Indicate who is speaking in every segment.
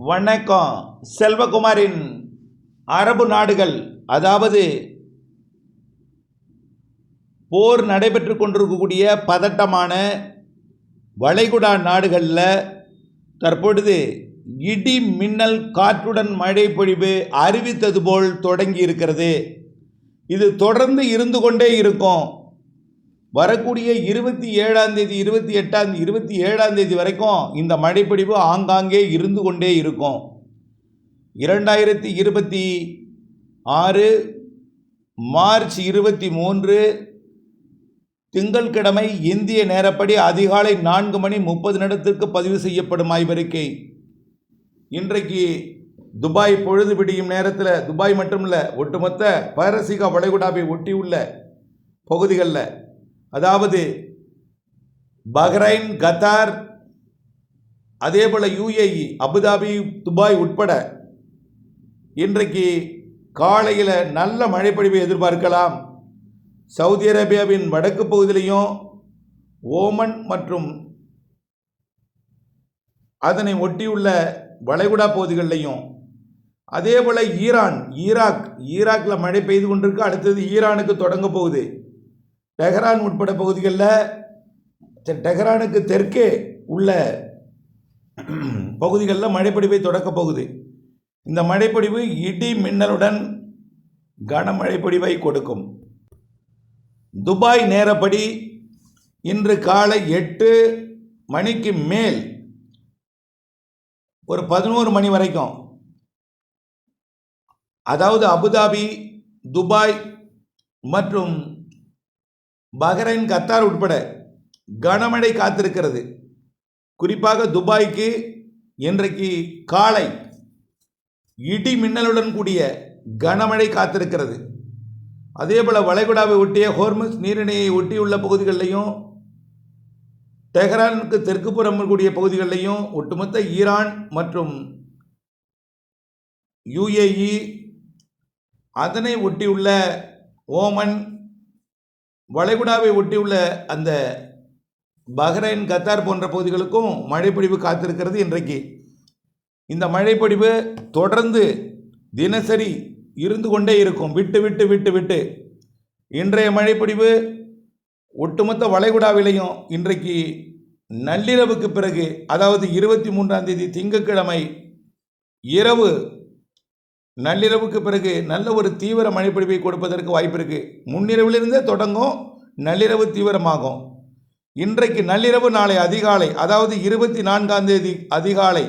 Speaker 1: வணக்கம். செல்வகுமாரின் அரபு நாடுகள், அதாவது போர் நடைபெற்று கொண்டிருக்கக்கூடிய பதட்டமான வளைகுடா நாடுகளில் தற்பொழுது இடி மின்னல் காற்றுடன் மழை பொழிவு அறிவித்தது போல் தொடங்கி இருக்கிறது. இது தொடர்ந்து இருந்து கொண்டே இருக்கும். வரக்கூடிய 27ஆம் தேதி 27ஆம் தேதி வரைக்கும் இந்த மழைப்பொழிவு ஆங்காங்கே இருந்து கொண்டே இருக்கும். 2026 மார்ச் 23 திங்கட்கிழமை இந்திய நேரப்படி அதிகாலை 4:30 பதிவு செய்யப்படும் ஆய்வறிக்கை. இன்றைக்கு துபாய் பொழுது விடியும் நேரத்தில், துபாய் மட்டுமல்ல, ஒட்டுமொத்த பாரசீக வளைகுடாவை ஒட்டியுள்ள பகுதிகளில், அதாவது பஹ்ரைன், கத்தார், அதேபோல் UAE, அபுதாபி, துபாய் உட்பட இன்றைக்கு காலையில் நல்ல மழைப்பொழிவை எதிர்பார்க்கலாம். சவுதி அரேபியாவின் வடக்கு பகுதியிலையும், ஓமன் மற்றும் அதனை ஒட்டியுள்ள வளைகுடா பகுதிகளிலையும், அதேபோல் ஈராக்கில் மழை பெய்து கொண்டிருக்கு. அடுத்தது ஈரானுக்கு தொடங்க போகுது. டெஹரான் உட்பட பகுதிகளில், டெஹரானுக்கு தெற்கே உள்ள பகுதிகளில் மழைப்பொழிவை தொடக்கப் போகுது. இந்த மழைப்பொழிவு இடி மின்னலுடன் கனமழைப்பொழிவை கொடுக்கும். துபாய் நேரப்படி இன்று காலை 8 மணிக்கு மேல் ஒரு 11 மணி வரைக்கும், அதாவது அபுதாபி, துபாய் மற்றும் பஹ்ரைன், கத்தார் உட்பட கனமழை காத்திருக்கிறது. குறிப்பாக துபாய்க்கு இன்றைக்கு காலை இடி மின்னலுடன் கூடிய கனமழை காத்திருக்கிறது. அதேபோல் வளைகுடாவை ஒட்டிய ஹோர்முஸ் நீரிணையை ஒட்டியுள்ள பகுதிகளிலையும், டெஹரானுக்கு தெற்கு புறம் கூடிய பகுதிகளிலையும், ஒட்டுமொத்த ஈரான் மற்றும் UAE, அதனை ஒட்டியுள்ள ஓமன், வளைகுடாவை ஒட்டியுள்ள அந்த பஹ்ரைன், கத்தார் போன்ற பகுதிகளுக்கும் மழைப்பொழிவு காத்திருக்கிறது. இன்றைக்கு இந்த மழைப்பொழிவு தொடர்ந்து தினசரி இருந்து கொண்டே இருக்கும். விட்டு விட்டு விட்டு விட்டு இன்றைய மழைப்பொழிவு ஒட்டுமொத்த வளைகுடாவிலையும் இன்றைக்கு நள்ளிரவுக்கு பிறகு, அதாவது 23ஆம் தேதி திங்கட்கிழமை இரவு நள்ளிரவுக்கு பிறகு நல்ல ஒரு தீவிர மழைப்பொழிவை கொடுப்பதற்கு வாய்ப்பு இருக்குது. முன்னிரவிலிருந்தே தொடங்கும், நள்ளிரவு தீவிரமாகும். இன்றைக்கு நள்ளிரவு, நாளை அதிகாலை, அதாவது 24ஆம் தேதி அதிகாலை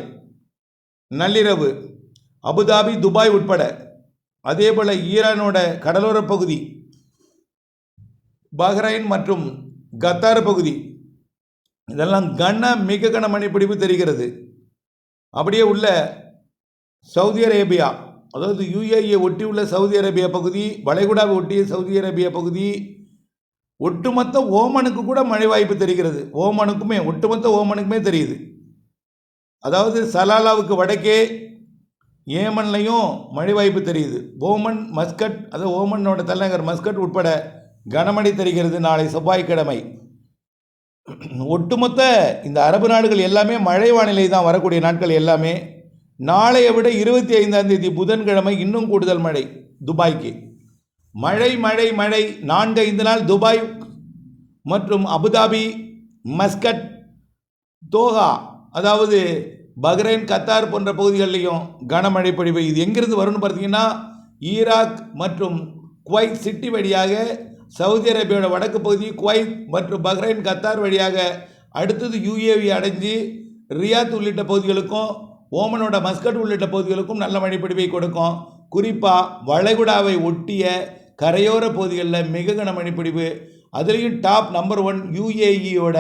Speaker 1: நள்ளிரவு அபுதாபி, துபாய் உட்பட, அதேபோல் ஈரானோட கடலோர பகுதி, பஹ்ரைன் மற்றும் கத்தார் பகுதி, இதெல்லாம் மிக கன மழைப்பொழிவு தெரிகிறது. அப்படியே உள்ள சவுதி அரேபியா, அதாவது UAE ஒட்டியுள்ள சவுதி அரேபியா பகுதி, வளைகுடாவை ஒட்டிய சவுதி அரேபியா பகுதி, ஒட்டுமொத்த ஓமனுக்கு கூட மழை வாய்ப்பு தெரிகிறது. ஒட்டுமொத்த ஓமனுக்குமே தெரியுது. அதாவது சலாலாவுக்கு வடக்கே ஏமன்லையும் மழை வாய்ப்பு தெரியுது. ஓமன், மஸ்கட், அதாவது ஓமனோட தலைநகர் மஸ்கட் உட்பட கனமழை தெரிகிறது நாளை செவ்வாய்க்கிழமை. ஒட்டுமொத்த இந்த அரபு நாடுகள் எல்லாமே மழை வானிலை தான் வரக்கூடிய நாட்கள் எல்லாமே. நாளையை விட 25ஆம் தேதி புதன்கிழமை இன்னும் கூடுதல் மழை துபாய்க்கு. மழை மழை மழை 4-5 நாள் துபாய் மற்றும் அபுதாபி, மஸ்கட், தோஹா, அதாவது பஹ்ரைன், கத்தார் போன்ற பகுதிகளிலையும் கனமழை பொழிவு. இது எங்கிருந்து வரும்னு பார்த்தீங்கன்னா, ஈராக் மற்றும் குவைத் சிட்டி வழியாக சவுதி அரேபியாவோட வடக்கு பகுதி, குவைத் மற்றும் பஹ்ரைன், கத்தார் வழியாக அடுத்தது UAE அடைஞ்சு ரியாத் உள்ளிட்ட பகுதிகளுக்கும், ஓமனோட மஸ்கட் உள்ளிட்ட பகுதிகளுக்கும் நல்ல மழைப்பொழிவை கொடுக்கும். குறிப்பாக வளைகுடாவை ஒட்டிய கரையோர பகுதிகளில் மிக கன மழைப்பொழிவு. அதுலேயும் டாப் நம்பர் 1 UAEயோட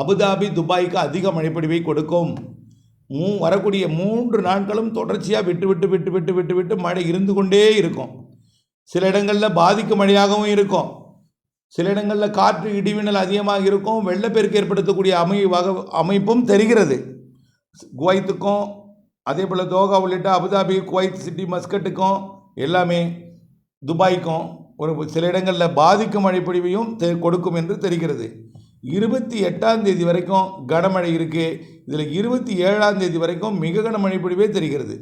Speaker 1: அபுதாபி, துபாய்க்கு அதிக மழைப்பொழிவை கொடுக்கும். வரக்கூடிய 3 நாட்களும் தொடர்ச்சியாக விட்டு விட்டு விட்டு விட்டு விட்டு விட்டு மழை இருந்து கொண்டே இருக்கும். சில இடங்களில் பாதிக்கும் மழையாகவும் இருக்கும். சில இடங்களில் காற்று இடிமின்னல் அதிகமாக இருக்கும். வெள்ளப்பெருக்கு ஏற்படுத்தக்கூடிய அமைப்பும் தெரிகிறது. குவைத்துக்கும், அதே போல் தோகா உள்ளிட்ட அபுதாபி, குவைத் சிட்டி, மஸ்கட்டுக்கும், எல்லாமே துபாய்க்கும் ஒரு சில இடங்களில் பாதிக்கும் மழைப்பொழிவையும் கொடுக்கும் என்று தெரிகிறது. 28ஆம் தேதி வரைக்கும் கனமழை இருக்குது. இதில் 27ஆம் தேதி வரைக்கும் மிக கனமழை பொழிவே தெரிகிறது.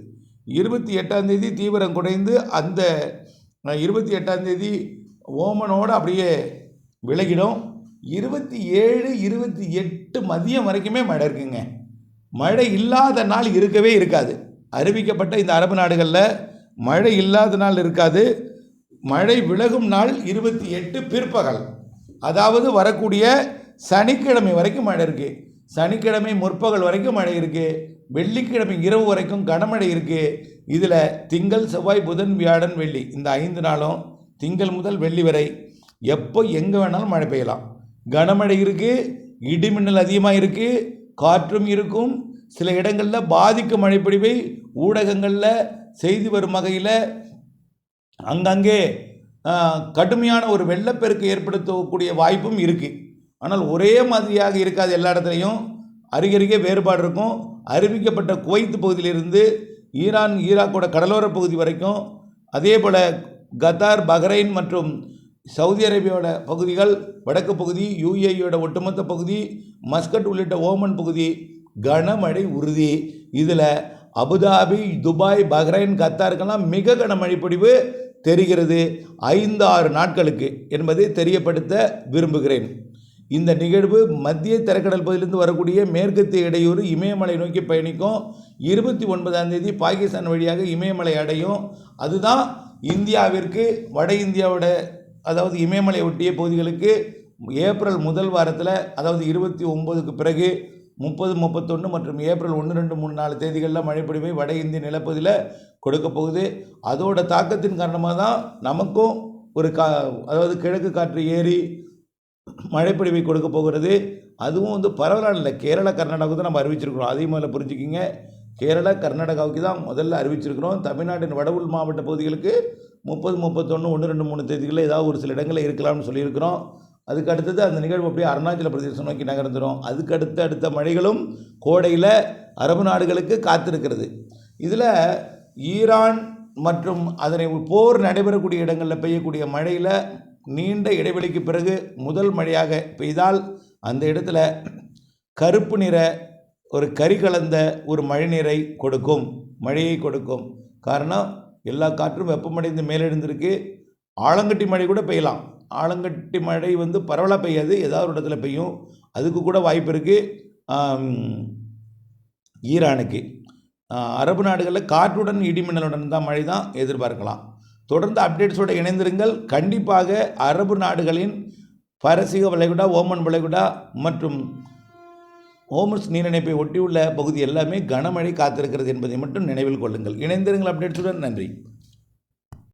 Speaker 1: 28ஆம் தேதி தீவிரம் குறைந்து அந்த 28ஆம் தேதி ஓமனோடு அப்படியே விலகிடும். 27, 28 மதியம் வரைக்குமே மழை இருக்குங்க. மழை இல்லாத நாள் இருக்கவே இருக்காது. அறிவிக்கப்பட்ட இந்த அரபு நாடுகளில் மழை இல்லாத நாள் இருக்காது. மழை விலகும் நாள் 28 பிற்பகல், அதாவது வரக்கூடிய சனிக்கிழமை வரைக்கும் மழை இருக்குது. சனிக்கிழமை முற்பகல் வரைக்கும் மழை இருக்குது. வெள்ளிக்கிழமை இரவு வரைக்கும் கனமழை இருக்குது. இதில் திங்கள், செவ்வாய், புதன், வியாழன், வெள்ளி இந்த 5 நாளும் திங்கள் முதல் வெள்ளி வரை எப்போ எங்கே வேணாலும் மழை பெய்யலாம். கனமழை இருக்குது, இடிமின்னல் அதிகமாக இருக்குது, காற்றும் இருக்கும். சில இடங்களில் பாதிக்கும் மழைப்பொழிவை ஊடகங்களில் செய்தி வரும் வகையில் அங்கங்கே கடுமையான ஒரு வெள்ளப்பெருக்கு ஏற்படுத்தக்கூடிய வாய்ப்பும் இருக்குது. ஆனால் ஒரே மாதிரியாக இருக்காது. எல்லா இடத்துலையும் அருகருகே வேறுபாடு இருக்கும். அறிவிக்கப்பட்ட குவைத் பகுதியிலிருந்து ஈரான், ஈராக்கோட கடலோர பகுதி வரைக்கும், அதே போல் கத்தார், பஹ்ரைன் மற்றும் சவுதி அரேபியாவோட பகுதிகள், வடக்கு பகுதி, யுஏஇயோட ஒட்டுமொத்த பகுதி, மஸ்கட் உள்ளிட்ட ஓமன் பகுதி கனமழை உறுதி. இதில் அபுதாபி, துபாய், பஹ்ரைன், கத்தாருக்கெல்லாம் மிக கனமழை பொழிவு தெரிகிறது 5-6 நாட்களுக்கு என்பதை தெரியப்படுத்த விரும்புகிறேன். இந்த நிகழ்வு மத்திய தரைக்கடல் பகுதியிலிருந்து வரக்கூடிய மேற்கத்திய இடையூறு இமயமலை நோக்கி பயணிக்கும். 29ஆம் தேதி பாகிஸ்தான் வழியாக இமயமலை அடையும். அதுதான் இந்தியாவிற்கு, வட இந்தியாவோட அதாவது இமயமலை ஒட்டிய பகுதிகளுக்கு ஏப்ரல் முதல் வாரத்தில், அதாவது 29க்கு பிறகு 30, 31 மற்றும் ஏப்ரல் 1, 2, 3, 4 தேதிகளில் மழைப்பொழிவை வட இந்திய நிலப்பகுதியில் கொடுக்க போகுது. அதோட தாக்கத்தின் காரணமாக தான் நமக்கும் ஒரு அதாவது கிழக்கு காற்று ஏறி மழைப்பொழிவை கொடுக்க போகிறது. அதுவும் வந்து பரவலான இல்லை, கேரளா, கர்நாடகாவுக்கு தான் நம்ம அறிவிச்சிருக்கிறோம். அதையும் முதல்ல புரிஞ்சுக்கிங்க. கேரளா, கர்நாடகாவுக்கு தான் முதல்ல அறிவிச்சிருக்கிறோம். தமிழ்நாட்டின் வட உள் மாவட்ட பகுதிகளுக்கு 30, 31, 1, 2, 3 தேதிகளில் ஏதாவது ஒரு சில இடங்களில் இருக்கலாம்னு சொல்லியிருக்கிறோம். அதுக்கு அடுத்தது அந்த நிகழ்வு அப்படியே அருணாச்சல பிரதேசம் நோக்கி நகர்ந்துடும். அதுக்கு அடுத்த மழைகளும் கோடையில் அரபு நாடுகளுக்கு காத்திருக்கிறது. இதில் ஈரான் மற்றும் அதனை போர் நடைபெறக்கூடிய இடங்களில் பெய்யக்கூடிய மழையில் நீண்ட இடைவெளிக்கு பிறகு முதல் மழையாக பெய்தால் அந்த இடத்துல கருப்பு நிற ஒரு கரி கலந்த ஒரு மழைநீரை கொடுக்கும், மழையை கொடுக்கும். காரணம், எல்லா காற்றும் வெப்பமடைந்து மேலெழுந்திருக்கு. ஆலங்கட்டி மழை கூட பெய்யலாம். ஆலங்கட்டி மழை வந்து பரவலாக பெய்யாது, ஏதாவது ஒரு இடத்துல பெய்யும். அதுக்கு கூட வாய்ப்பு இருக்குது ஈரானுக்கு. அரபு நாடுகளில் காற்றுடன் இடிமின்னலுடன் தான் மழை தான் எதிர்பார்க்கலாம். தொடர்ந்து அப்டேட்ஸோடு இணைந்திருங்கள். கண்டிப்பாக அரபு நாடுகளின் பாரசீக வளைகுடா, ஓமன் வளைகுடா மற்றும் ஹோமஸ் நீரிணைப்பை ஒட்டியுள்ள பகுதி எல்லாமே கனமழை காத்திருக்கிறது என்பதை மட்டும் நினைவில் கொள்ளுங்கள். இணைந்திருங்கள் அப்டேட்ஸுடன். நன்றி.